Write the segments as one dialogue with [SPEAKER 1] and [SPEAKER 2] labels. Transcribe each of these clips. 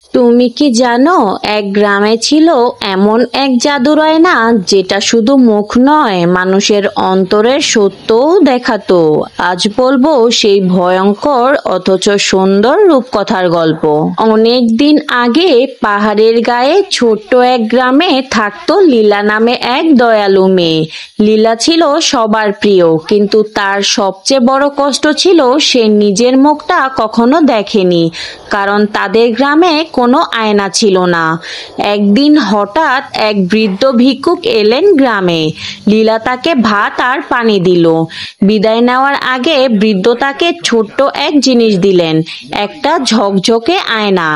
[SPEAKER 1] তুমি কি জানো, এক গ্রামে ছিল এমন এক জাদুর আয়না যেটা শুধু মুখ নয়, মানুষের অন্তরের সত্যও দেখাতো। আজ বলবো সেই ভয়ঙ্কর অথচ সুন্দর রূপকথার গল্প। অনেক দিন আগে পাহাড়ের গায়ে ছোট্ট এক গ্রামে থাকতো লীলা নামে এক দয়ালু মেয়ে। লীলা ছিল সবার প্রিয়, কিন্তু তার সবচেয়ে বড় কষ্ট ছিল সে নিজের মুখটা কখনো দেখেনি, কারণ তাদের গ্রামে কোনো আয়না ছিল না। একদিন হঠাৎ এক বৃদ্ধ ভিক্ষুক এলেন গ্রামে। লীলা তাকে ভাত আর পানি দিল। বিদায় নেওয়ার আগে বৃদ্ধ তাকে ছোট্ট এক জিনিস দিলেন, একটা ঝকঝকে আয়না।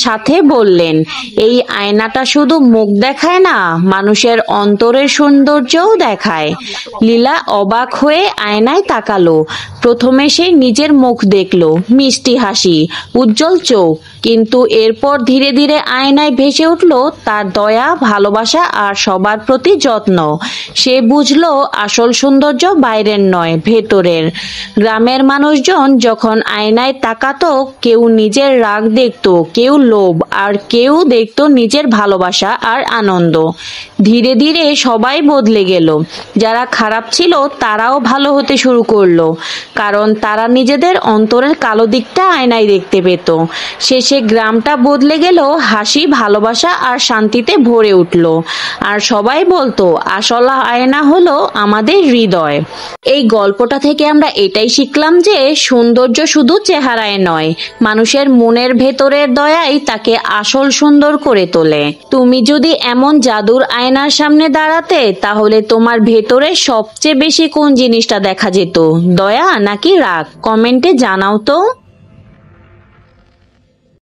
[SPEAKER 1] সাথে বললেন, এই আয়নাটা শুধু মুখ দেখায় না, মানুষের অন্তরের সৌন্দর্যও দেখায়। লীলা অবাক হয়ে আয়নায় তাকালো। প্রথমে সে নিজের মুখ দেখলো, মিষ্টি হাসি, উজ্জ্বল চোখ, কিন্তু এরপর ধীরে ধীরে আয়নায় ভেসে উঠল তার দয়া, ভালোবাসা আর সবার প্রতি যত্ন। সে বুঝলো আসল সৌন্দর্য বাইরের নয়, ভেতরের। গ্রামের মানুষজন যখন আয়নায় তাকাতো, কেউ নিজের রাগ দেখতো, কেউ লোভ, আর কেউ দেখতো নিজের ভালোবাসা আর আনন্দ। ধীরে ধীরে সবাই বদলে গেল। যারা খারাপ ছিল তারাও ভালো হতে শুরু করলো, কারণ তারা নিজেদের অন্তরের কালো দিকটা আয়নায় দেখতে পেত। শেষে গ্রামটা বদলে গেল, হাসি, ভালোবাসা আর শান্তিতে ভরে উঠল। আর সবাই বলতো আসল আয়না হলো আমাদের হৃদয়। এই গল্পটা থেকে আমরা এটাই শিখলাম যে সৌন্দর্য শুধু চেহারায় নয়, মানুষের মনের ভেতরের দয়াই তাকে আসল সুন্দর করে তোলে। তুমি যদি এমন জাদুর আয়নার সামনে দাঁড়াতে, তাহলে তোমার ভেতরে সবচেয়ে বেশি কোন জিনিসটা দেখা যেত, দয়া নাকি রাগ? কমেন্টে জানাও তো।